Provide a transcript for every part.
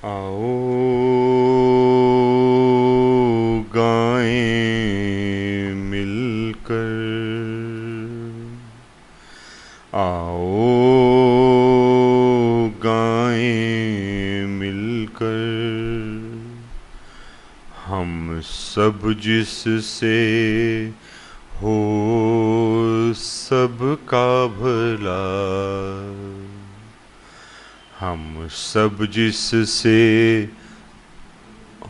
आओ गाएं मिलकर, आओ गाएं मिलकर, हम सब जिससे हो सबका भला, हम सब जिससे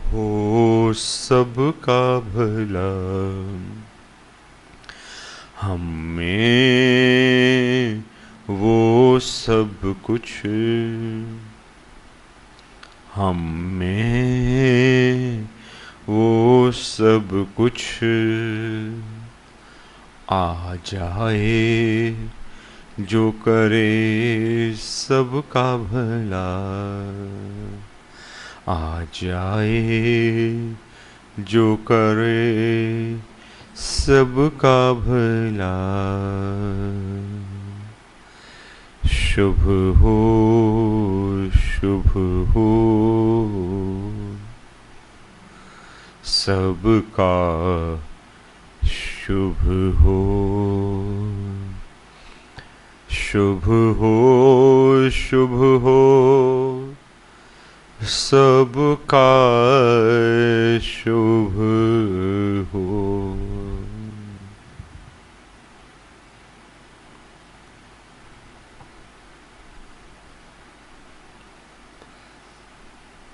हो सबका भला, हम में वो सब कुछ, हम में वो सब कुछ आ जाए जो करे सबका भला, आ जाए जो करे सबका भला। शुभ हो, शुभ हो सबका, शुभ हो, शुभ हो, शुभ हो सबका, शुभ हो।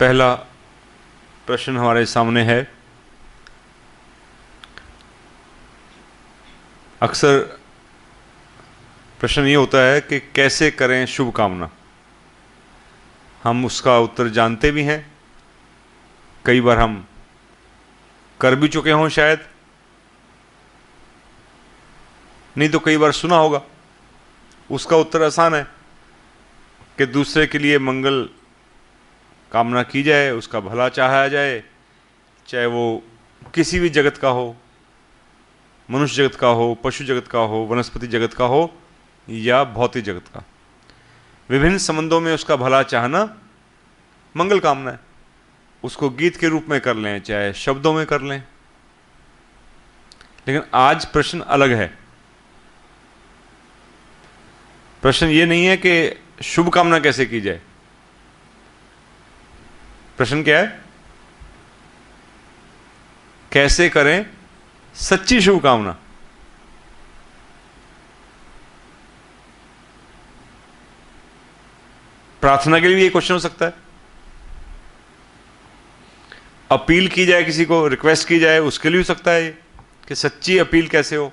पहला प्रश्न हमारे सामने है। अक्सर प्रश्न ये होता है कि कैसे करें शुभ कामना। हम उसका उत्तर जानते भी हैं, कई बार हम कर भी चुके हों शायद, नहीं तो कई बार सुना होगा। उसका उत्तर आसान है कि दूसरे के लिए मंगल कामना की जाए, उसका भला चाहा जाए, चाहे वो किसी भी जगत का हो, मनुष्य जगत का हो, पशु जगत का हो, वनस्पति जगत का हो या भौतिक जगत का। विभिन्न संबंधों में उसका भला चाहना मंगल कामना है। उसको गीत के रूप में कर लें, चाहे शब्दों में कर लें। लेकिन आज प्रश्न अलग है। प्रश्न ये नहीं है कि शुभ कामना कैसे की जाए। प्रश्न क्या है? कैसे करें सच्ची शुभ कामना। प्रार्थना के लिए भी ये क्वेश्चन हो सकता है। अपील की जाए, किसी को रिक्वेस्ट की जाए, उसके लिए हो सकता है कि सच्ची अपील कैसे हो।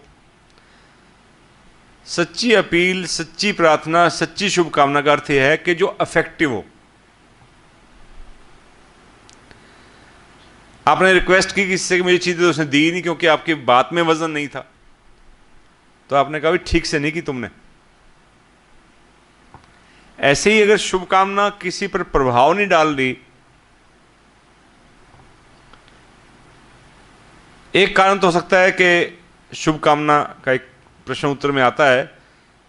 सच्ची अपील, सच्ची प्रार्थना, सच्ची शुभकामना का अर्थ यह है कि जो अफेक्टिव हो। आपने रिक्वेस्ट की किसी से कि मुझे चीज दे, तो उसने दी नहीं क्योंकि आपकी बात में वजन नहीं था, तो आपने कहा भी ठीक से नहीं की तुमने। ऐसे ही अगर शुभकामना किसी पर प्रभाव नहीं डाल रही, एक कारण तो हो सकता है कि शुभकामना का एक प्रश्न उत्तर में आता है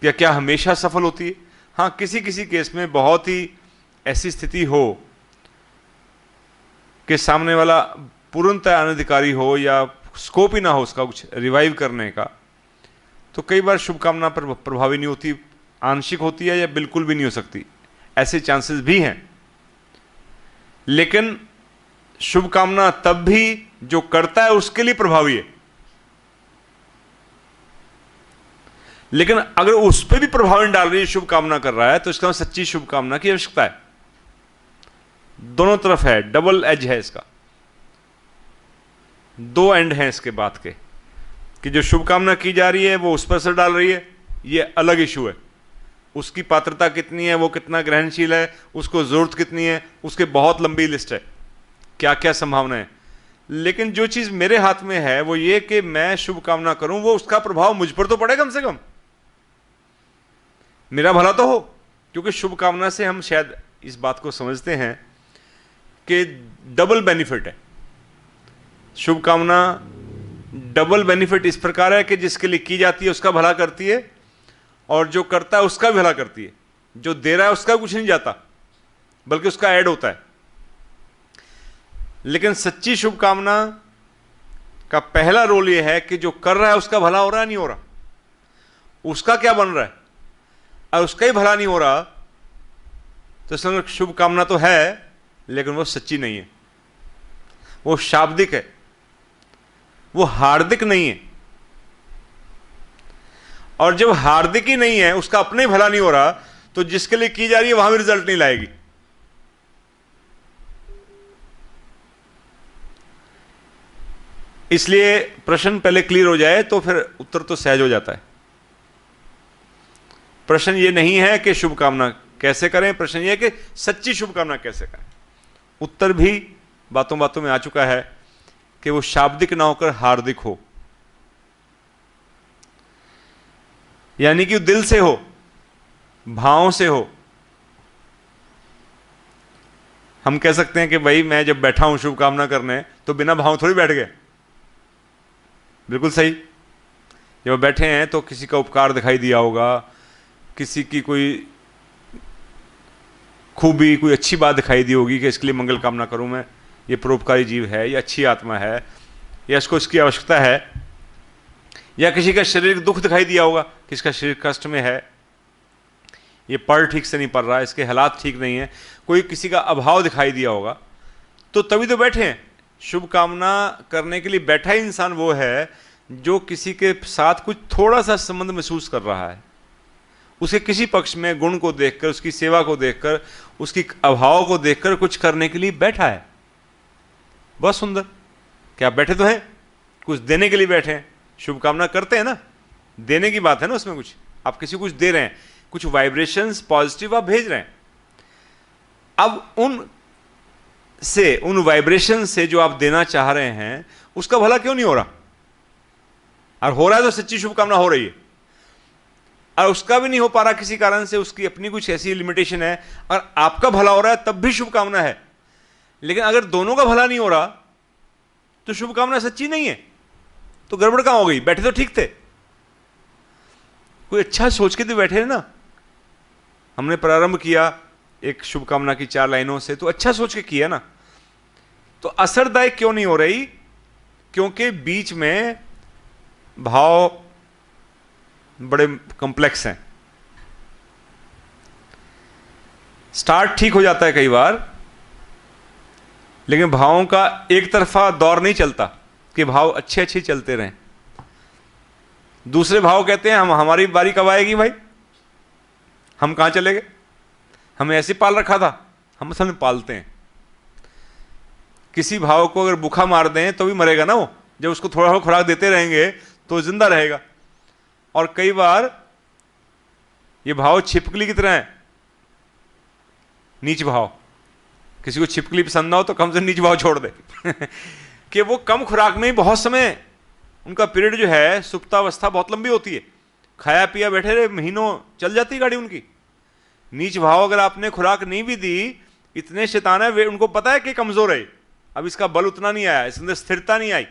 कि क्या हमेशा सफल होती है। हाँ, किसी किसी केस में बहुत ही ऐसी स्थिति हो कि सामने वाला पूर्णतः अनधिकारी हो या स्कोप ही ना हो उसका कुछ रिवाइव करने का, तो कई बार शुभकामना पर प्रभावी नहीं होती, आंशिक होती है या बिल्कुल भी नहीं हो सकती। ऐसे चांसेस भी हैं। लेकिन शुभकामना तब भी जो करता है उसके लिए प्रभावी है। लेकिन अगर उस पर भी प्रभाव नहीं डाल रही है, शुभकामना कर रहा है, तो इसका सच्ची शुभकामना की आवश्यकता है। दोनों तरफ है, डबल एज है इसका। दो एंड हैं इसके बात के, कि जो शुभकामना की जा रही है वो उस पर असर डाल रही है, ये अलग इशू है। उसकी पात्रता कितनी है, वो कितना ग्रहणशील है, उसको जरूरत कितनी है, उसके बहुत लंबी लिस्ट है, क्या क्या संभावना है। लेकिन जो चीज मेरे हाथ में है वो ये कि मैं शुभकामना करूं, वो उसका प्रभाव मुझ पर तो पड़े, कम से कम मेरा भला तो हो। क्योंकि शुभकामना से हम शायद इस बात को समझते हैं कि डबल बेनिफिट है। शुभकामना डबल बेनिफिट इस प्रकार है कि जिसके लिए की जाती है उसका भला करती है, और जो करता है उसका भी भला करती है। जो दे रहा है उसका कुछ नहीं जाता, बल्कि उसका ऐड होता है। लेकिन सच्ची शुभकामना का पहला रोल यह है कि जो कर रहा है उसका भला हो रहा है नहीं हो रहा, उसका क्या बन रहा है। और उसका ही भला नहीं हो रहा तो इसमें शुभकामना तो है लेकिन वो सच्ची नहीं है, वो शाब्दिक है, वो हार्दिक नहीं है। और जब हार्दिक ही नहीं है, उसका अपने भला नहीं हो रहा, तो जिसके लिए की जा रही है वहां भी रिजल्ट नहीं लाएगी। इसलिए प्रश्न पहले क्लियर हो जाए तो फिर उत्तर तो सहज हो जाता है। प्रश्न ये नहीं है कि शुभकामना कैसे करें, प्रश्न ये है कि सच्ची शुभकामना कैसे करें। उत्तर भी बातों बातों में आ चुका है कि वो शाब्दिक ना होकर हार्दिक हो, यानी कि दिल से हो, भाव से हो। हम कह सकते हैं कि भाई मैं जब बैठा हूं शुभकामना करने तो बिना भाव थोड़ी बैठ गए। बिल्कुल सही। जब बैठे हैं तो किसी का उपकार दिखाई दिया होगा, किसी की कोई खूबी, कोई अच्छी बात दिखाई दी होगी कि इसके लिए मंगल कामना करूं मैं, ये परोपकारी जीव है, ये अच्छी आत्मा है, या इसको इसकी आवश्यकता है। या किसी का शारीरिक दुख दिखाई दिया होगा, किसका शरीर कष्ट में है, ये पढ़ ठीक से नहीं पढ़ रहा, इसके हालात ठीक नहीं है, कोई किसी का अभाव दिखाई दिया होगा, तो तभी तो बैठे हैं। शुभकामना करने के लिए बैठा ही इंसान वो है जो किसी के साथ कुछ थोड़ा सा संबंध महसूस कर रहा है, उसके किसी पक्ष में गुण को देखकर, उसकी सेवा को देखकर, उसकी अभाव को देखकर कुछ करने के लिए बैठा है। बहुत सुंदर। क्या आप बैठे तो हैं, कुछ देने के लिए बैठे हैं। शुभकामना करते हैं ना, देने की बात है ना उसमें। कुछ आप किसी को कुछ दे रहे हैं, कुछ वाइब्रेशंस पॉजिटिव आप भेज रहे हैं। अब उन वाइब्रेशन से जो आप देना चाह रहे हैं उसका भला क्यों नहीं हो रहा? और हो रहा है तो सच्ची शुभकामना हो रही है। और उसका भी नहीं हो पा रहा किसी कारण से, उसकी अपनी कुछ ऐसी लिमिटेशन है, और आपका भला हो रहा है तब भी शुभकामना है। लेकिन अगर दोनों का भला नहीं हो रहा तो शुभकामना सच्ची नहीं है। तो गड़बड़ कहां हो गई? बैठे तो ठीक थे, कोई अच्छा सोच के तो बैठे हैं ना। हमने प्रारंभ किया एक शुभकामना की 4 लाइनों से, तो अच्छा सोच के किया ना। तो असरदायक क्यों नहीं हो रही? क्योंकि बीच में भाव बड़े कॉम्प्लेक्स हैं। स्टार्ट ठीक हो जाता है कई बार, लेकिन भावों का एक तरफा दौर नहीं चलता कि भाव अच्छे अच्छे चलते रहें। दूसरे भाव कहते हैं हम, हमारी बारी कब आएगी भाई, हम कहां चले गए, हमें ऐसे पाल रखा था। हम असल में पालते हैं। किसी भाव को अगर भूखा मार दें तो भी मरेगा ना वो, जब उसको थोड़ा थोड़ा खुराक देते रहेंगे तो जिंदा रहेगा। और कई बार ये भाव छिपकली की तरह है, नीच भाव। किसी को छिपकली पसंद ना हो तो कम से नीच भाव छोड़ दे कि वो कम खुराक में ही बहुत समय, उनका पीरियड जो है सुप्तावस्था बहुत लंबी होती है, खाया पिया बैठे रहे, महीनों चल जाती गाड़ी उनकी। नीच भाव अगर आपने खुराक नहीं भी दी, इतने शैतान है वे, उनको पता है कि कमजोर है, अब इसका बल उतना नहीं आया, इसके अंदर स्थिरता नहीं आई,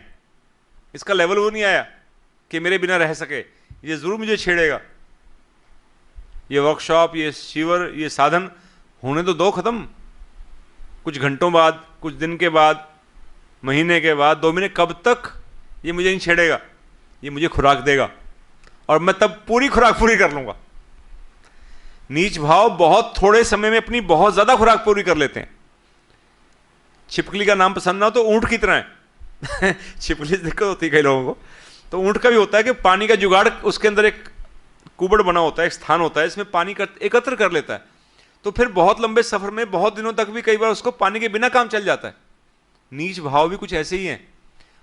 इसका लेवल वो नहीं आया कि मेरे बिना रह सके, ये जरूर मुझे छेड़ेगा। ये वर्कशॉप, ये शिविर, ये साधन होने तो दो खत्म, कुछ घंटों बाद, कुछ दिन के बाद, महीने के बाद, 2 महीने, कब तक ये मुझे नहीं छेड़ेगा, ये मुझे खुराक देगा और मैं तब पूरी खुराक पूरी कर लूंगा। नीच भाव बहुत थोड़े समय में अपनी बहुत ज्यादा खुराक पूरी कर लेते हैं। छिपकली का नाम पसंद ना हो तो ऊंट की तरह है छिपकली से दिक्कत होती है कई लोगों को। तो ऊंट का भी होता है कि पानी का जुगाड़, उसके अंदर एक कुबड़ बना होता है, एक स्थान होता है, इसमें पानी एकत्र कर लेता है, तो फिर बहुत लंबे सफर में बहुत दिनों तक भी कई बार उसको पानी के बिना काम चल जाता है। नीच भाव भी कुछ ऐसे ही हैं,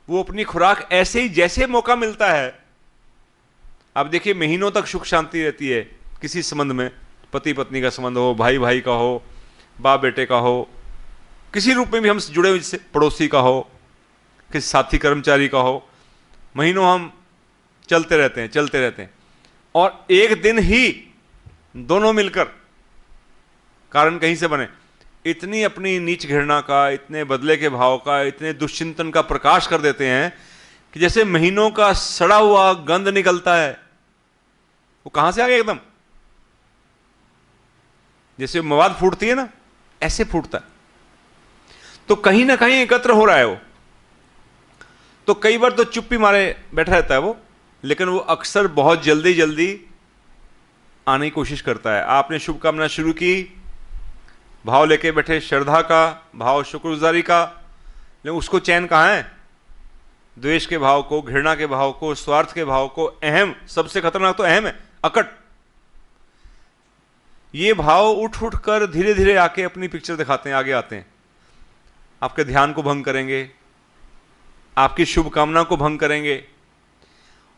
वो अपनी खुराक ऐसे ही जैसे मौका मिलता है। आप देखिए महीनों तक सुख शांति रहती है किसी संबंध में, पति पत्नी का संबंध हो, भाई भाई का हो, बाप बेटे का हो, किसी रूप में भी हम जुड़े हुए, जिससे पड़ोसी का हो, किसी साथी कर्मचारी का हो, महीनों हम चलते रहते हैं और एक दिन ही दोनों मिलकर कारण कहीं से बने, इतनी अपनी नीच घृणा का, इतने बदले के भाव का, इतने दुश्चिंतन का प्रकाश कर देते हैं कि जैसे महीनों का सड़ा हुआ गंध निकलता है, वो कहां से आ गया? एकदम जैसे मवाद फूटती है ना, ऐसे फूटता है। तो कहीं ना कहीं एकत्र हो रहा है वो। तो कई बार तो चुप्पी मारे बैठा रहता है वो, लेकिन वो अक्सर बहुत जल्दी जल्दी आने की कोशिश करता है। आपने शुभकामना शुरू की, भाव लेके बैठे, श्रद्धा का भाव, शुक्रगुजारी का, लेकिन उसको चैन कहाँ है? द्वेष के भाव को, घृणा के भाव को, स्वार्थ के भाव को, अहम, सबसे खतरनाक तो अहम है, अकट। ये भाव उठ उठ कर धीरे धीरे आके अपनी पिक्चर दिखाते हैं, आगे आते हैं, आपके ध्यान को भंग करेंगे, आपकी शुभकामना को भंग करेंगे।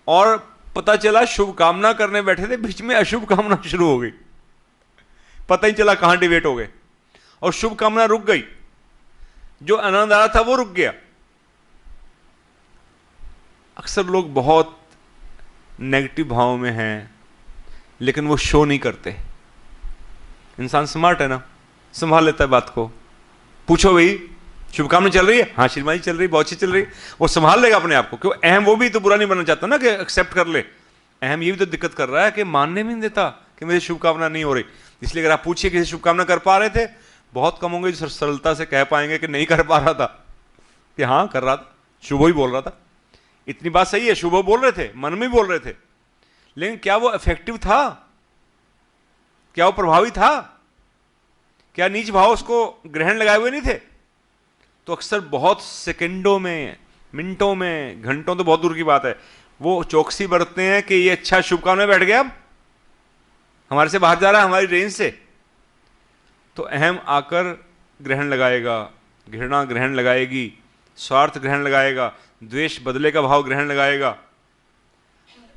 और पता चला शुभकामना करने बैठे थे, बीच में अशुभ कामना शुरू हो गई, पता ही चला कहां डिबेट हो गए, और शुभकामना रुक गई। जो आनंद आ रहा था वो रुक गया। अक्सर लोग बहुत नेगेटिव भाव में हैं, लेकिन वो शो नहीं करते। इंसान स्मार्ट है ना, संभाल लेता है बात को। पूछो भाई शुभकामना चल रही है? हाँ श्रीमान जी चल रही, बहुत अच्छी चल रही। वो संभाल लेगा अपने आप को, क्यों? अहम वो भी तो बुरा नहीं बनना चाहता ना कि एक्सेप्ट कर ले। अहम ये भी तो दिक्कत कर रहा है कि मानने में नहीं देता कि मेरी शुभकामना नहीं हो रही। इसलिए अगर आप पूछिए किसी शुभकामना कर पा रहे थे, बहुत कम होंगे जो सरलता से कह पाएंगे कि नहीं कर पा रहा था, कि हाँ कर रहा था, शुभ ही बोल रहा था। इतनी बात सही है, शुभ बोल रहे थे, मन में बोल रहे थे, लेकिन क्या वो इफेक्टिव था? क्या वो प्रभावी था? क्या नीच भाव उसको ग्रहण लगाए हुए नहीं थे? तो अक्सर बहुत सेकंडों में, मिनटों में, घंटों तो बहुत दूर की बात है, वो चौकसी बरतते हैं कि ये अच्छा शुभकामना बैठ गया, अब हमारे से बाहर जा रहा है, हमारी रेंज से। तो अहम आकर ग्रहण लगाएगा, घृणा ग्रहण लगाएगी, स्वार्थ ग्रहण लगाएगा, द्वेष बदले का भाव ग्रहण लगाएगा।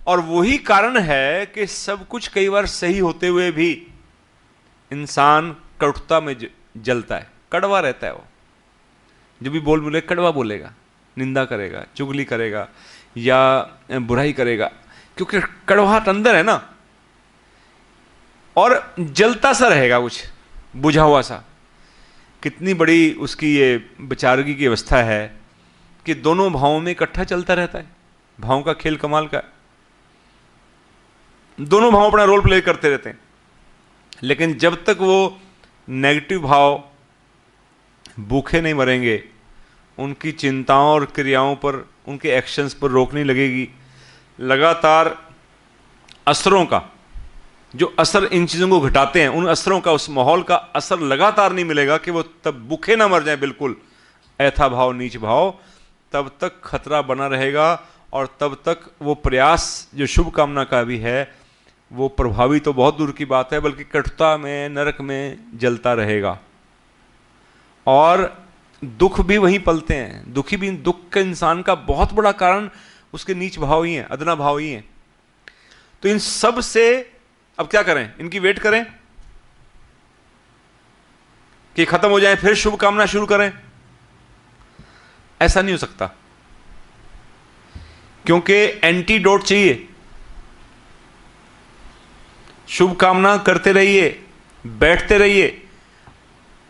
और वही कारण है कि सब कुछ कई बार सही होते हुए भी इंसान कटुता में जलता है, कड़वा रहता है। वो जो भी बोल बोले कड़वा बोलेगा, निंदा करेगा, चुगली करेगा या बुराई करेगा, क्योंकि कड़वाहट अंदर है ना, और जलता सा रहेगा, कुछ बुझा हुआ सा। कितनी बड़ी उसकी ये विचारगी की अवस्था है कि दोनों भावों में इकट्ठा चलता रहता है। भावों का खेल कमाल का है, दोनों भाव अपना रोल प्ले करते रहते हैं। लेकिन जब तक वो नेगेटिव भाव भूखे नहीं मरेंगे, उनकी चिंताओं और क्रियाओं पर, उनके एक्शंस पर रोक नहीं लगेगी, लगातार असरों का, जो असर इन चीज़ों को घटाते हैं, उन असरों का, उस माहौल का असर लगातार नहीं मिलेगा कि वो तब भूखे ना मर जाए बिल्कुल, ऐथा भाव, नीच भाव, तब तक खतरा बना रहेगा। और तब तक वो प्रयास जो शुभ कामना का भी है, वो प्रभावी तो बहुत दूर की बात है, बल्कि कटुता में, नरक में जलता रहेगा। और दुख भी वहीं पलते हैं। दुखी भी, दुख के इंसान का बहुत बड़ा कारण उसके नीच भाव ही हैं, अदना भाव ही हैं। तो इन सब से अब क्या करें? इनकी वेट करें कि खत्म हो जाए फिर शुभ कामना शुरू करें? ऐसा नहीं हो सकता, क्योंकि एंटीडोट चाहिए। शुभ कामना करते रहिए, बैठते रहिए,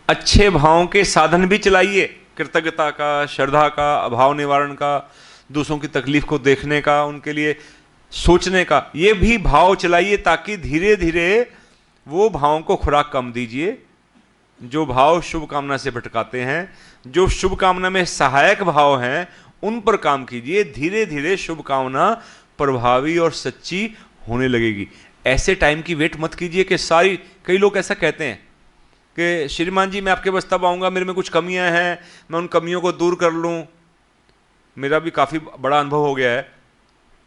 अच्छे भावों के साधन भी चलाइए, कृतज्ञता का, श्रद्धा का, अभाव निवारण का, दूसरों की तकलीफ को देखने का, उनके लिए सोचने का, ये भी भाव चलाइए, ताकि धीरे धीरे वो भावों को खुराक कम दीजिए जो भाव शुभ कामना से भटकाते हैं। जो शुभ कामना में सहायक भाव हैं उन पर काम कीजिए, धीरे धीरे शुभ कामना प्रभावी और सच्ची होने लगेगी। ऐसे टाइम की वेट मत कीजिए कि सारी, कई लोग ऐसा कहते हैं कि श्रीमान जी मैं आपके पास तब आऊँगा, मेरे में कुछ कमियां हैं, मैं उन कमियों को दूर कर लूँ। मेरा भी काफ़ी बड़ा अनुभव हो गया है,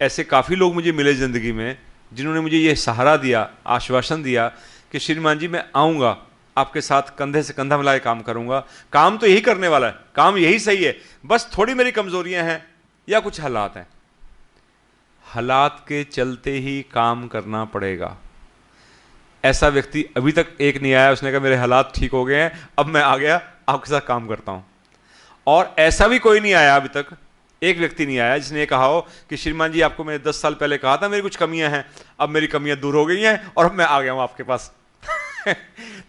ऐसे काफ़ी लोग मुझे मिले ज़िंदगी में जिन्होंने मुझे ये सहारा दिया, आश्वासन दिया कि श्रीमान जी मैं आऊँगा, आपके साथ कंधे से कंधा मिलाए काम करूँगा। काम तो यही करने वाला है, काम यही सही है, बस थोड़ी मेरी कमज़ोरियाँ हैं या कुछ हालात हैं, हालात के चलते ही काम करना पड़ेगा। ऐसा व्यक्ति अभी तक एक नहीं आया उसने कहा मेरे हालात ठीक हो गए हैं, अब मैं आ गया आपके साथ काम करता हूँ। और ऐसा भी कोई नहीं आया अभी तक, एक व्यक्ति नहीं आया जिसने ये कहा हो कि श्रीमान जी आपको मैंने 10 साल पहले कहा था मेरी कुछ कमियां हैं, अब मेरी कमियां दूर हो गई हैं और अब मैं आ गया हूं आपके पास।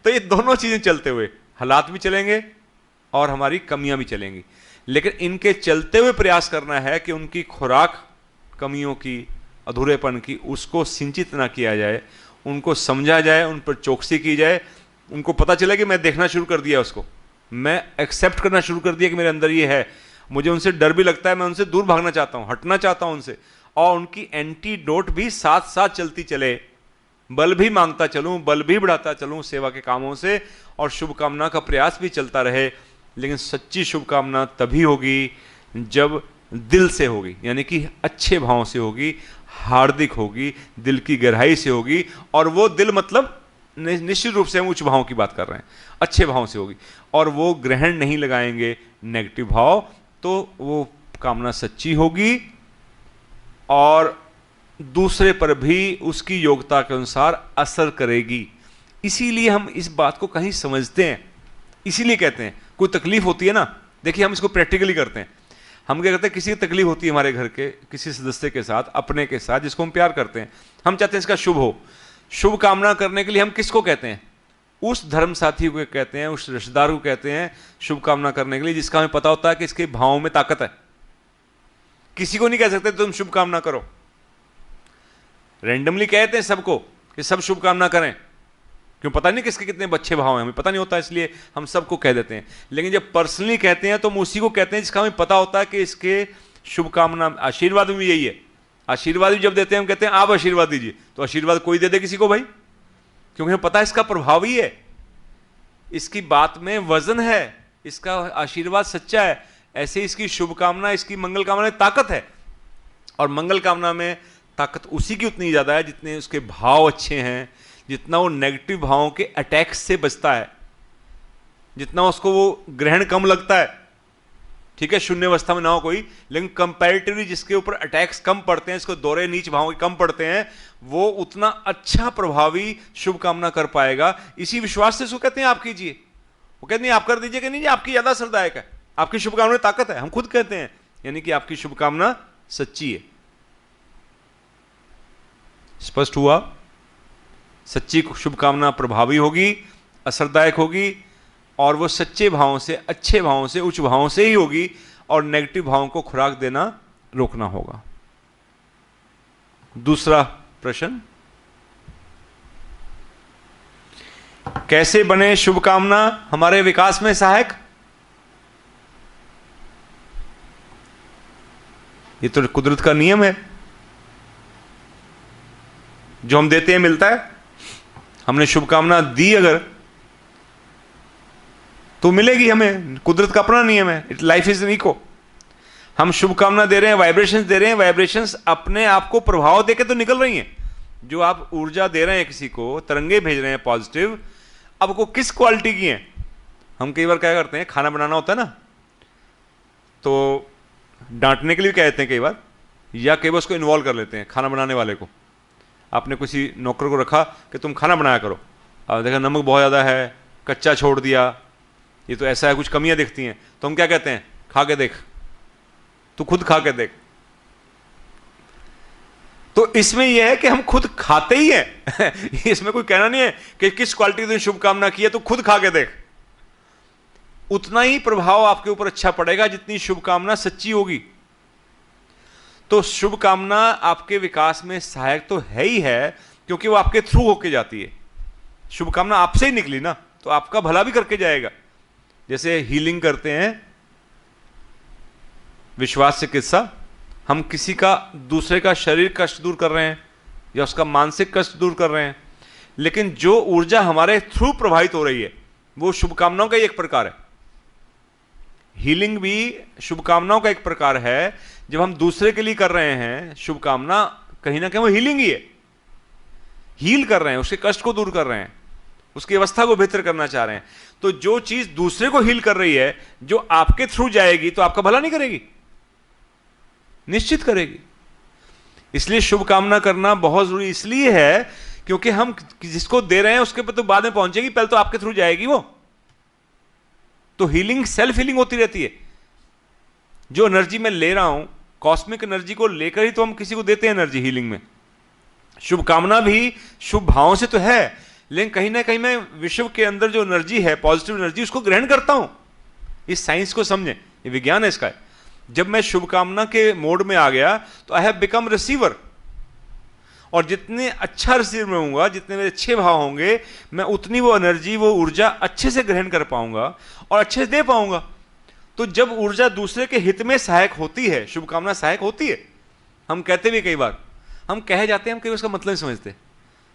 तो ये दोनों चीजें चलते हुए, हालात भी चलेंगे और हमारी कमियां भी चलेंगी, लेकिन इनके चलते हुए प्रयास करना है कि उनकी खुराक कमियों की, अधूरेपन की, उसको सिंचित ना किया जाए, उनको समझा जाए, उन पर चौकसी की जाए, उनको पता चले कि मैं देखना शुरू कर दिया उसको, मैं एक्सेप्ट करना शुरू कर दिया कि मेरे अंदर ये है। मुझे उनसे डर भी लगता है, मैं उनसे दूर भागना चाहता हूं, हटना चाहता हूं उनसे, और उनकी एंटीडोट भी साथ साथ चलती चले। बल भी मांगता चलूं, बल भी बढ़ाता चलूं सेवा के कामों से, और शुभकामना का प्रयास भी चलता रहे। लेकिन सच्ची शुभकामना तभी होगी जब दिल से होगी, यानी कि अच्छे भाव से होगी, हार्दिक होगी, दिल की गहराई से होगी। और वो दिल मतलब निश्चित रूप से हम उच्च भावों की बात कर रहे हैं, अच्छे भाव से होगी, और वो ग्रहण नहीं लगाएंगे नेगेटिव भाव, तो वो कामना सच्ची होगी और दूसरे पर भी उसकी योग्यता के अनुसार असर करेगी। इसीलिए हम इस बात को कहीं समझते हैं, इसीलिए कहते हैं कोई तकलीफ होती है ना, देखिए हम इसको प्रैक्टिकली करते हैं। हम क्या करते हैं, किसी की तकलीफ होती है हमारे घर के किसी सदस्य के साथ, अपने के साथ, जिसको हम प्यार करते हैं, हम चाहते हैं इसका शुभ हो। शुभ कामना करने के लिए हम किसको कहते हैं? उस धर्म साथी को कहते हैं, उस रिश्तेदार को कहते हैं शुभ कामना करने के लिए, जिसका हमें पता होता है कि इसके भावों में ताकत है। किसी को नहीं कह सकते तुम शुभ कामना करो। रैंडमली कहते हैं सबको कि सब शुभ कामना करें, क्यों? पता नहीं किसके कितने अच्छे भाव हैं, हमें पता नहीं होता, इसलिए हम सबको कह देते हैं। लेकिन जब पर्सनली कहते हैं तो हम उसी को कहते हैं जिसका हमें पता होता है कि इसके शुभकामना। आशीर्वाद में भी यही है, आशीर्वाद भी जब देते हैं हम कहते हैं आप आशीर्वाद दीजिए, तो आशीर्वाद कोई दे दे किसी को भाई, क्योंकि हमें पता है इसका प्रभाव ही है, इसकी बात में वजन है, इसका आशीर्वाद सच्चा है। ऐसे इसकी शुभकामना, इसकी मंगल कामना में ताकत है, और मंगल कामना में ताकत उसी की उतनी ज्यादा है जितने उसके भाव अच्छे हैं, जितना वो नेगेटिव भावों के अटैक्स से बचता है, जितना उसको वो ग्रहण कम लगता है। ठीक है, शून्य अवस्था में ना हो कोई, लेकिन कंपैरेटिवली जिसके ऊपर अटैक्स कम पड़ते हैं, इसको दौरे नीच भावों के कम पड़ते हैं, वो उतना अच्छा प्रभावी शुभकामना कर पाएगा। इसी विश्वास से उसको कहते हैं आप कीजिए। वो कहते हैं आप कर दीजिए कि नहीं, आपकी ज्यादा असरदायक है, आपकी शुभकामना में ताकत है, हम खुद कहते हैं, यानी कि आपकी शुभकामना सच्ची है। स्पष्ट हुआ? सच्ची शुभकामना प्रभावी होगी, असरदायक होगी, और वो सच्चे भावों से, अच्छे भावों से, उच्च भावों से ही होगी, और नेगेटिव भावों को खुराक देना रोकना होगा। दूसरा प्रश्न, कैसे बने शुभकामना हमारे विकास में सहायक? ये तो कुदरत का नियम है, जो हम देते हैं मिलता है। हमने शुभकामना दी अगर तो मिलेगी हमें, कुदरत का अपना नियम है, लाइफ इज इको। हम शुभकामना दे रहे हैं, वाइब्रेशंस दे रहे हैं, वाइब्रेशंस अपने आप को प्रभाव देके तो निकल रही हैं। जो आप ऊर्जा दे रहे हैं किसी को, तरंगे भेज रहे हैं पॉजिटिव, अब वो किस क्वालिटी की हैं? हम कई बार क्या करते हैं, खाना बनाना होता है ना, तो डांटने के लिए कहते हैं कई बार, या कई बार उसको इन्वॉल्व कर लेते हैं खाना बनाने वाले को। आपने किसी नौकर को रखा कि तुम खाना बनाया करो, अब देखा नमक बहुत ज़्यादा है, कच्चा छोड़ दिया, ये तो ऐसा है, कुछ कमियां दिखती हैं, तो हम क्या कहते हैं, खा के देख, तू खुद खा के देख। तो इसमें यह है कि हम खुद खाते ही हैं इसमें कोई कहना नहीं है कि किस क्वालिटी की शुभकामना की है, तो खुद खा के देख। उतना ही प्रभाव आपके ऊपर अच्छा पड़ेगा जितनी शुभकामना सच्ची होगी। तो शुभकामना आपके विकास में सहायक तो है ही है, क्योंकि वो आपके थ्रू होके जाती है। शुभकामना आपसे ही निकली ना, तो आपका भला भी करके जाएगा। जैसे हीलिंग करते हैं, विश्वास चिकित्सा, हम किसी का, दूसरे का शरीर कष्ट दूर कर रहे हैं या उसका मानसिक कष्ट दूर कर रहे हैं, लेकिन जो ऊर्जा हमारे थ्रू प्रभावित हो रही है वो शुभकामनाओं का ही एक प्रकार है। हीलिंग भी शुभकामनाओं का एक प्रकार है। जब हम दूसरे के लिए कर रहे हैं शुभकामना, कहीं ना कहीं वो हीलिंग ही है, हील कर रहे हैं, उसके कष्ट को दूर कर रहे हैं, उसकी अवस्था को बेहतर करना चाह रहे हैं। तो जो चीज दूसरे को हील कर रही है, जो आपके थ्रू जाएगी, तो आपका भला नहीं करेगी, निश्चित करेगी। इसलिए शुभकामना करना बहुत जरूरी इसलिए है क्योंकि हम जिसको दे रहे हैं उसके पर तो बाद में पहुंचेगी, पहले तो आपके थ्रू जाएगी वो। तो हीलिंग सेल्फ हीलिंग होती रहती है। जो एनर्जी मैं ले रहा हूं, कॉस्मिक एनर्जी को लेकर ही तो हम किसी को देते हैं एनर्जी हीलिंग में। शुभकामना भी शुभ भावों से तो है, लेकिन कहीं ना कहीं मैं विश्व के अंदर जो एनर्जी है, पॉजिटिव एनर्जी, उसको ग्रहण करता हूं। इस साइंस को समझें, ये विज्ञान है इसका। जब मैं शुभकामना के मोड में आ गया तो आई हैव बिकम रिसीवर, और जितने अच्छा रिसीवर में होऊंगा, जितने मेरे अच्छे भाव होंगे, मैं उतनी वो एनर्जी, वो ऊर्जा अच्छे से ग्रहण कर पाऊंगा और अच्छे से दे पाऊंगा। तो जब ऊर्जा दूसरे के हित में सहायक होती है, शुभकामना सहायक होती है, हम कहते भी कई बार, हम कह जाते हैं, हम कई उसका मतलब नहीं समझते।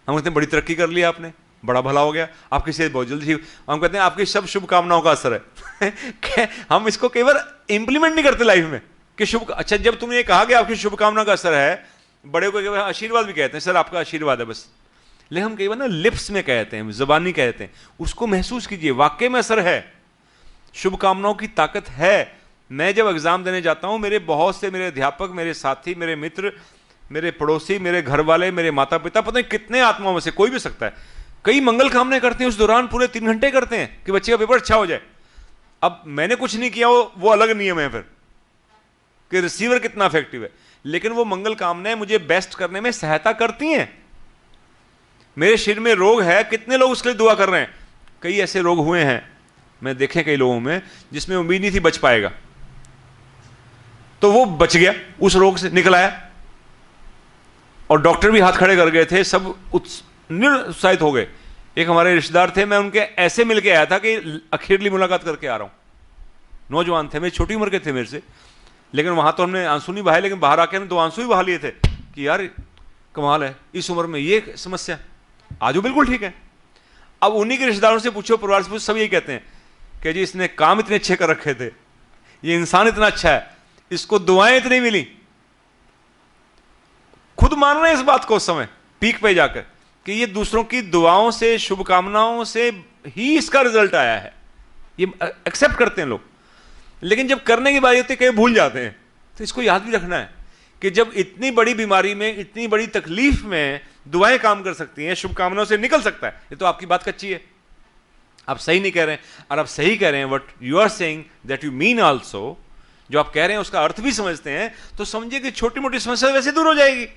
हम कहते हैं बड़ी तरक्की कर लिया आपने, बड़ा भला हो गया, आपकी सेहत बहुत जल्दी ठीक। हम कहते हैं आपकी सब शुभकामनाओं का असर है। हम इसको कई बार इंप्लीमेंट नहीं करते लाइफ में कि शुभ, अच्छा जब तुमने ये कहा कि आपकी शुभकामना का असर है, बड़े को कई बार आशीर्वाद भी कहते हैं, सर आपका आशीर्वाद है बस, लेकिन हम कई बार ना लिप्स में कहते हैं, जबानी कहते हैं, उसको महसूस कीजिए, वाकई में असर है, शुभकामनाओं की ताकत है। मैं जब एग्जाम देने जाता हूं, मेरे बहुत से मेरे अध्यापक, मेरे साथी, मेरे मित्र, मेरे पड़ोसी, मेरे घर वाले, मेरे माता पिता, पता नहीं कितने आत्माओं में से कोई भी सकता है, कई मंगल कामनाएं करते हैं उस दौरान, पूरे 3 घंटे करते हैं कि बच्चे का पेपर अच्छा हो जाए। अब मैंने कुछ नहीं किया, वो अलग नियम है फिर कि रिसीवर कितना इफेक्टिव है, लेकिन वो मंगल कामनाएं मुझे बेस्ट करने में सहायता करती हैं। मेरे शरीर में रोग है, कितने लोग उसके लिए दुआ कर रहे हैं। कई ऐसे रोग हुए हैं, मैं देखे कई लोगों में, जिसमें उम्मीद नहीं थी बच पाएगा, तो वो बच गया, उस रोग से निकल आया, और डॉक्टर भी हाथ खड़े कर गए थे, सब निरुत्साहित हो गए। एक हमारे रिश्तेदार थे, मैं उनके ऐसे मिलके आया था कि आखिरली मुलाकात करके आ रहा हूं, नौजवान थे, मेरी छोटी उम्र के थे मेरे से, लेकिन वहां तो हमने आंसू नहीं बहाए, लेकिन बाहर आके हमने 2 आंसू ही बहा लिए थे कि यार कमाल है, इस उम्र में ये समस्या, आज वो बिल्कुल ठीक है। अब उन्हीं के रिश्तेदारों से पूछो, परिवार से पूछो, सब यही कहते हैं कि जी इसने काम इतने अच्छे कर रखे थे, ये इंसान इतना अच्छा है, इसको दुआएं इतनी मिली। खुद मान रहे हैं इस बात को उस समय पीक पे जाकर कि ये दूसरों की दुआओं से, शुभकामनाओं से ही इसका रिजल्ट आया है, ये एक्सेप्ट करते हैं लोग। लेकिन जब करने की बात होती है, कई भूल जाते हैं। तो इसको याद भी रखना है कि जब इतनी बड़ी बीमारी में, इतनी बड़ी तकलीफ में दुआएं काम कर सकती हैं, शुभकामनाओं से निकल सकता है। ये तो आपकी बात कच्ची है, आप सही नहीं कह रहे हैं, और आप सही कह रहे हैं, what you are saying that you mean also, जो आप कह रहे हैं उसका अर्थ भी समझते हैं, तो समझिए कि छोटी मोटी समस्या वैसे दूर हो जाएगी।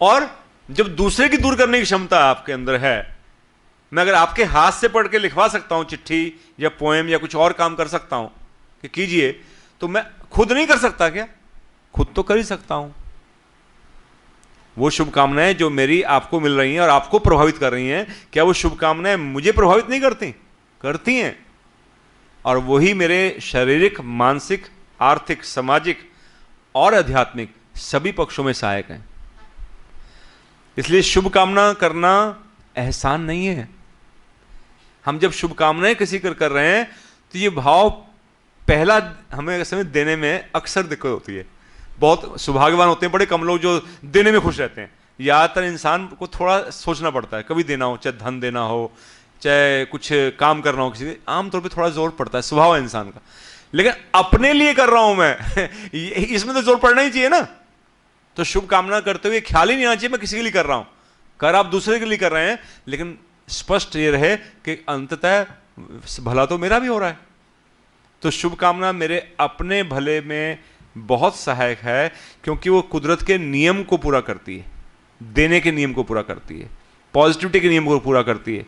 और जब दूसरे की दूर करने की क्षमता आपके अंदर है, मैं अगर आपके हाथ से पढ़ के लिखवा सकता हूं चिट्ठी या पोएम या कुछ और काम कर सकता हूं कि कीजिए, तो मैं खुद नहीं कर सकता क्या? खुद तो कर ही सकता हूं। वो शुभकामनाएं जो मेरी आपको मिल रही हैं और आपको प्रभावित कर रही हैं, क्या वो शुभकामनाएं मुझे प्रभावित नहीं करती? करती हैं। और वही मेरे शारीरिक, मानसिक, आर्थिक, सामाजिक और आध्यात्मिक सभी पक्षों में सहायक हैं। इसलिए शुभकामना करना एहसान नहीं है। हम जब शुभकामनाएं किसी कर रहे हैं, तो ये भाव पहला हमें समय देने में अक्सर दिक्कत होती है। बहुत सौभाग्यवान होते हैं बड़े कम लोग जो देने में खुश रहते हैं। ज़्यादातर इंसान को थोड़ा सोचना पड़ता है, कभी देना हो, चाहे धन देना हो, चाहे कुछ काम करना हो, किसी आमतौर पे थोड़ा जोर पड़ता है, स्वभाव है इंसान का। लेकिन अपने लिए कर रहा हूं मैं इसमें तो जोर पड़ना ही चाहिए ना। तो शुभकामना करते हुए ख्याल ही नहीं आना चाहिए मैं किसी के लिए कर रहा हूं। कर आप दूसरे के लिए कर रहे हैं, लेकिन स्पष्ट ये रहे कि अंततः भला तो मेरा भी हो रहा है। तो शुभकामना मेरे अपने भले में बहुत सहायक है, क्योंकि वो कुदरत के नियम को पूरा करती है, देने के नियम को पूरा करती है, पॉजिटिविटी के नियम को पूरा करती है।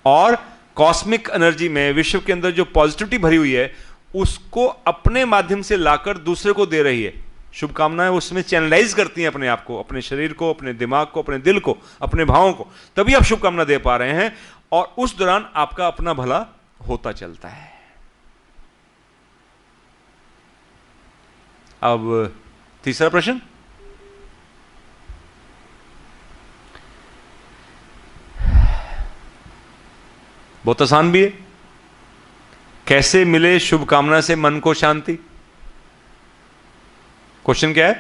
और कॉस्मिक एनर्जी में, विश्व के अंदर जो पॉजिटिविटी भरी हुई है, उसको अपने माध्यम से लाकर दूसरे को दे रही है। शुभकामनाएं उसमें चैनलाइज करती हैं अपने आप को, अपने शरीर को, अपने दिमाग को, अपने दिल को, अपने भावों को, तभी आप शुभकामना दे पा रहे हैं। और उस दौरान आपका अपना भला होता चलता है। अब तीसरा प्रश्न, बहुत आसान भी है। कैसे मिले शुभकामना से मन को शांति? क्वेश्चन क्या है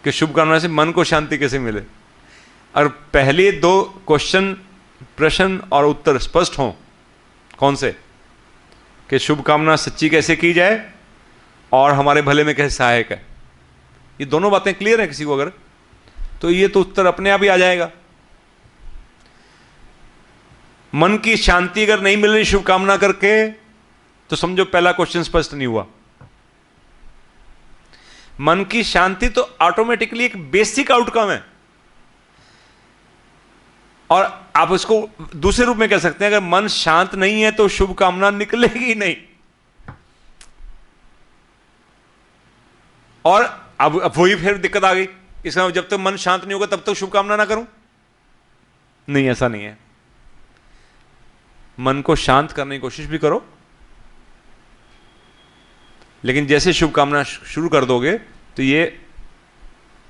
कि शुभकामना से मन को शांति कैसे मिले? और पहले 2 क्वेश्चन, प्रश्न और उत्तर स्पष्ट हों। कौन से? कि शुभकामना सच्ची कैसे की जाए और हमारे भले में कैसे सहायक है। ये दोनों बातें क्लियर है किसी को अगर, तो ये तो उत्तर अपने आप ही आ जाएगा। मन की शांति अगर नहीं मिल रही शुभकामना करके, तो समझो पहला क्वेश्चन स्पष्ट नहीं हुआ। मन की शांति तो ऑटोमेटिकली एक बेसिक आउटकम है, और आप उसको दूसरे रूप में कह सकते हैं, अगर मन शांत नहीं है तो शुभकामना निकलेगी नहीं। और अब वही फिर दिक्कत आ गई इसका जब तक मन शांत नहीं होगा तब तक शुभकामना ना करूं? नहीं, ऐसा नहीं है। मन को शांत करने की कोशिश भी करो, लेकिन जैसे शुभकामना शुरू कर दोगे तो ये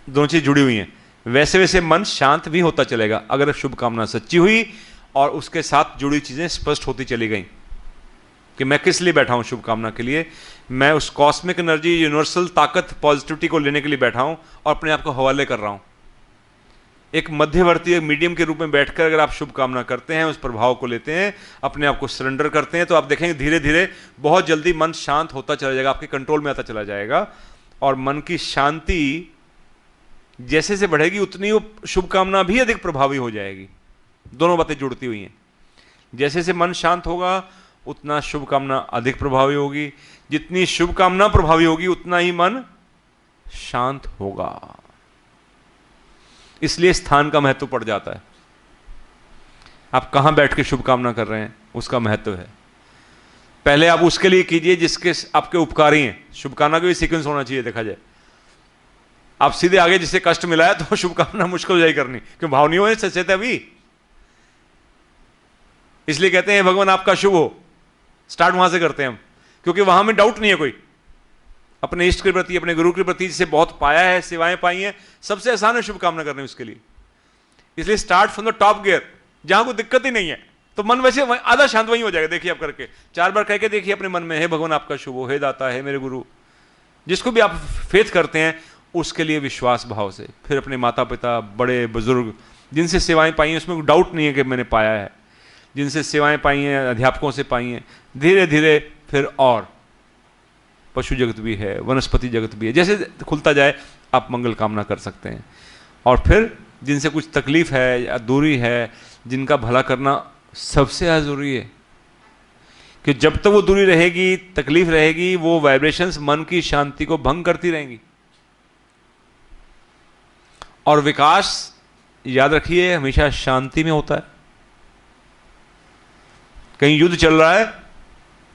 दोनों चीज जुड़ी हुई हैं, वैसे वैसे मन शांत भी होता चलेगा अगर शुभकामना सच्ची हुई और उसके साथ जुड़ी चीजें स्पष्ट होती चली गई कि मैं किस लिए बैठा हूं शुभकामना के लिए। मैं उस कॉस्मिक एनर्जी, यूनिवर्सल ताकत, पॉजिटिविटी को लेने के लिए बैठा हूं और अपने आप को हवाले कर रहा हूं। एक मध्यवर्ती, एक मीडियम के रूप में बैठकर अगर आप शुभकामना करते हैं, उस प्रभाव को लेते हैं, अपने आप को सरेंडर करते हैं, तो आप देखेंगे धीरे धीरे बहुत जल्दी मन शांत होता चला जाएगा, आपके कंट्रोल में आता चला जाएगा। और मन की शांति जैसे से बढ़ेगी उतनी वो शुभकामना भी अधिक प्रभावी हो जाएगी। दोनों बातें जुड़ती हुई हैं। जैसे से मन शांत होगा उतना शुभकामना अधिक प्रभावी होगी, जितनी शुभकामना प्रभावी होगी उतना ही मन शांत होगा। इसलिए स्थान का महत्व पड़ जाता है। आप कहां बैठ के शुभकामना कर रहे हैं उसका महत्व है। पहले आप उसके लिए कीजिए जिसके आपके उपकारी हैं। शुभकामना का भी सीक्वेंस होना चाहिए देखा जाए। आप सीधे आगे जिसे कष्ट मिला है तो शुभकामना मुश्किल हो जाएगी करनी, क्यों? भाव नहीं हो सचेत अभी, इसलिए कहते हैं भगवान आपका शुभ हो। स्टार्ट वहां से करते हैं हम, क्योंकि वहां में डाउट नहीं है कोई। अपने इष्ट के प्रति, अपने गुरु के प्रति जिसे बहुत पाया है, सेवाएं पाई हैं, सबसे आसान है शुभकामना करने उसके लिए। इसलिए start from the top gear, जहां कोई दिक्कत ही नहीं है, तो मन वैसे आधा शांत वहीं हो जाएगा। देखिए आप करके 4 बार कह के देखिए अपने मन में, हे भगवान आपका शुभ हो, हे दाता, है मेरे गुरु। जिसको भी आप फेथ करते हैं उसके लिए विश्वास भाव से, फिर अपने माता पिता, बड़े बुजुर्ग जिनसे सेवाएं पाई हैं, उसमें कोई डाउट नहीं है कि मैंने पाया है, जिनसे सेवाएं पाई हैं, अध्यापकों से पाई हैं, धीरे धीरे फिर और पशु जगत भी है, वनस्पति जगत भी है, जैसे खुलता जाए आप मंगल कामना कर सकते हैं। और फिर जिनसे कुछ तकलीफ है या दूरी है, जिनका भला करना सबसे ज़्यादा जरूरी है, कि जब तक वो दूरी रहेगी, तकलीफ रहेगी, वो वाइब्रेशंस मन की शांति को भंग करती रहेंगी। और विकास याद रखिए हमेशा शांति में होता है। कहीं युद्ध चल रहा है,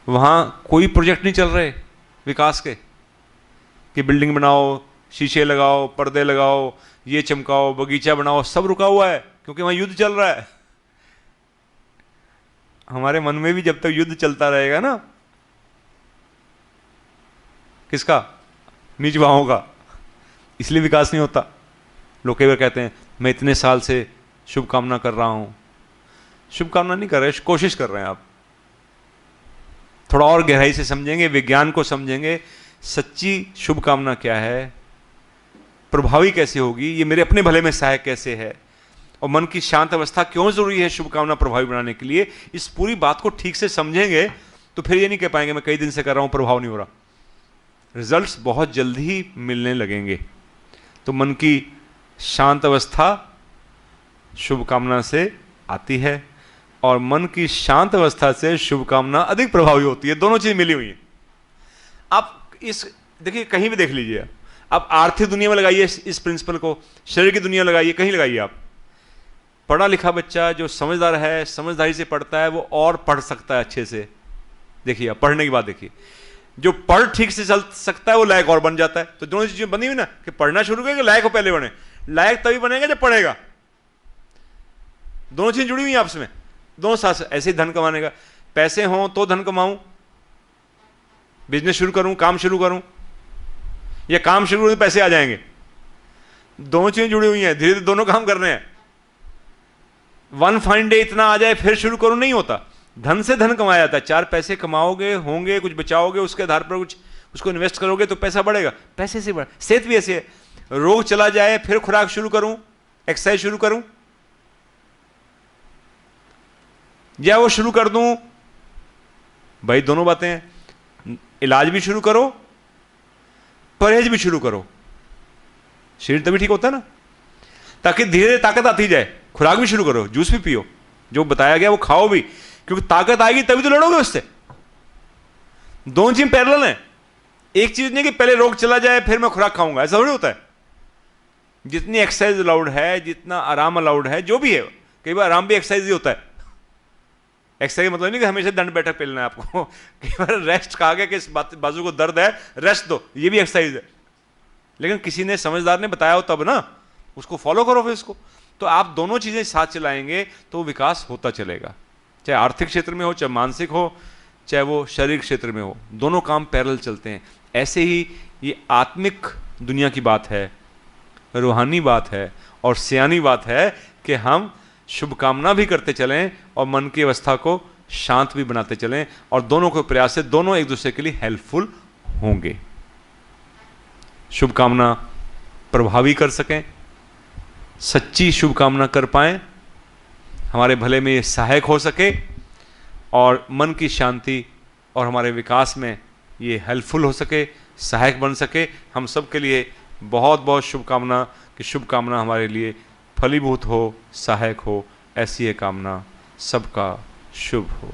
वहां कोई प्रोजेक्ट नहीं चल रहे विकास के, कि बिल्डिंग बनाओ, शीशे लगाओ, पर्दे लगाओ, ये चमकाओ, बगीचा बनाओ, सब रुका हुआ है क्योंकि वहां युद्ध चल रहा है। हमारे मन में भी जब तक युद्ध चलता रहेगा ना, किसका? नीच भावों का, इसलिए विकास नहीं होता। लोग कई बार कहते हैं मैं इतने साल से शुभकामना कर रहा हूं। शुभकामना नहीं कर रहे, कोशिश कर रहे हैं आप। थोड़ा और गहराई से समझेंगे, विज्ञान को समझेंगे, सच्ची शुभकामना क्या है, प्रभावी कैसे होगी, ये मेरे अपने भले में सहायक कैसे है, और मन की शांत अवस्था क्यों जरूरी है शुभकामना प्रभावी बनाने के लिए। इस पूरी बात को ठीक से समझेंगे तो फिर ये नहीं कह पाएंगे मैं कई दिन से कर रहा हूं, प्रभाव नहीं हो रहा। रिजल्ट्स बहुत जल्दी ही मिलने लगेंगे। तो मन की शांत अवस्था शुभकामना से आती है और मन की शांत अवस्था से शुभकामना अधिक प्रभावी होती है। दोनों चीज मिली हुई है। आप इस देखिए, कहीं भी देख लीजिए, आप आर्थिक दुनिया में लगाइए इस प्रिंसिपल को, शरीर की दुनिया लगाइए, कहीं लगाइए आप। पढ़ा लिखा बच्चा जो समझदार है, समझदारी से पढ़ता है, वो और पढ़ सकता है अच्छे से। देखिए आप पढ़ने की बात देखिए, जो पढ़ ठीक से चल सकता है वो लायक और बन जाता है। तो दोनों चीजें बनी हुई ना, कि पढ़ना शुरू करेगा, लायक हो पहले बने। लायक तभी बनेगा जब पढ़ेगा। दोनों चीजें जुड़ी हुई हैं आपस में, दोनों साथ। ऐसे ही धन कमाने का, पैसे हों तो धन कमाऊं, बिजनेस शुरू करूं, काम शुरू करूं, या काम शुरू करूं तो पैसे आ जाएंगे। दोनों चीजें जुड़ी हुई हैं, धीरे धीरे दोनों काम कर रहे हैं। वन फाइन डे इतना आ जाए फिर शुरू करो, नहीं होता। धन से धन कमाया जाता है। 4 पैसे कमाओगे, होंगे, कुछ बचाओगे, उसके आधार पर कुछ उसको इन्वेस्ट करोगे तो पैसा बढ़ेगा। पैसे से बढ़, सेहत भी ऐसे है। रोग चला जाए फिर खुराक शुरू करूं, एक्सरसाइज शुरू करूं, या वो शुरू कर दूं, भाई दोनों बातें हैं। इलाज भी शुरू करो, परहेज भी शुरू करो, शरीर तभी ठीक होता है ना, ताकि धीरे धीरे ताकत आती जाए। खुराक भी शुरू करो, जूस भी पियो, जो बताया गया वो खाओ भी, क्योंकि ताकत आएगी तभी तो लड़ोगे उससे। दोनों चीज पैरेलल है। एक चीज नहीं कि पहले रोग चला जाए फिर मैं खुराक खाऊंगा, ऐसा थोड़ी होता है। जितनी एक्सरसाइज अलाउड है, जितना आराम अलाउड है, जो भी है, कई बार आराम भी एक्सरसाइज ही होता है। एक्सरसाइज मतलब नहीं कि हमेशा दंड बैठक पेलना है आपको। कई बार रेस्ट कहा गया कि इस बाजू को दर्द है, रेस्ट दो, ये भी एक्सरसाइज है। लेकिन किसी ने समझदार ने बताया हो तब ना, उसको फॉलो करो फिर उसको। तो आप दोनों चीजें साथ चलाएंगे तो विकास होता चलेगा, चाहे आर्थिक क्षेत्र में हो, चाहे मानसिक हो, चाहे वो शारीरिक क्षेत्र में हो, दोनों काम पैरेलल चलते हैं। ऐसे ही ये आत्मिक दुनिया की बात है, रूहानी बात है और सियानी बात है कि हम शुभकामना भी करते चलें और मन की अवस्था को शांत भी बनाते चलें, और दोनों को प्रयास से दोनों एक दूसरे के लिए हेल्पफुल होंगे। शुभकामना प्रभावी कर सकें, सच्ची शुभकामना कर पाएं, हमारे भले में ये सहायक हो सके और मन की शांति और हमारे विकास में ये हेल्पफुल हो सके, सहायक बन सके। हम सब के लिए बहुत बहुत शुभकामना कि शुभकामना हमारे लिए फलीभूत हो, सहायक हो। ऐसी है कामना। सबका शुभ हो।